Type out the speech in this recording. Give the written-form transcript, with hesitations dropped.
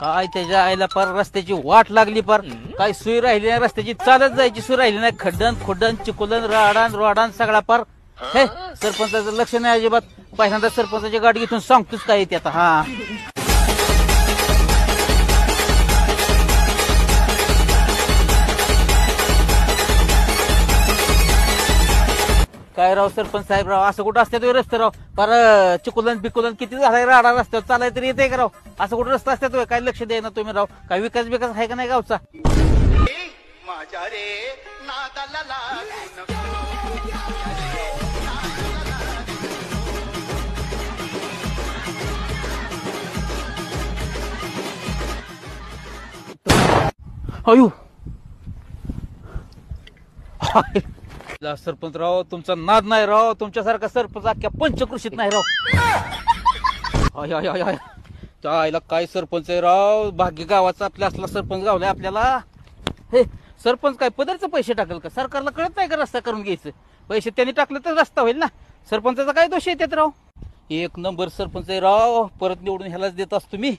काय त्याच्या आईला पार रस्त्याची वाट लागली पार काय सुई राहिली नाही रस्त्याची चालत जायची सुई राहिली नाही खड्डन खुड्डन चिकुलन राडान रोडान सगळा पार हे सरपंचाचं लक्ष नाही अजिबात पहिल्यांदा सरपंचाची गाडी घेऊन सांगतोच काय येते आता हा काय राव सरपंच साहेब राव असं कुठं असतात रस्ते राव पर चिकुलन बिकुलन किती झालाय राडा रस्त्यावर चालाय तरी येते का राव असं कुठं रस्ता असतात काय लक्ष द्याय ना तुम्ही राव काय विकास बिकास आहे का नाही गावचा अयो सरपंच राव तुमचा नाद नाही राव तुमच्यासारखा सरपंच अख्ख्या पंचकृषीत नाही राव आयला काय सरपंच आहे राव भाग्य गावाचा आपल्या असला सरपंच गावलाय आपल्याला हे सरपंच काय पदरचे पैसे टाकल का सरकारला कळत नाही का रस्ता करून घ्यायचं पैसे त्यांनी टाकले तर रस्ता होईल ना सरपंचाचा काय दोष येतात राव एक नंबर सरपंच आहे राव परत निवडून ह्यालाच देत असतो मी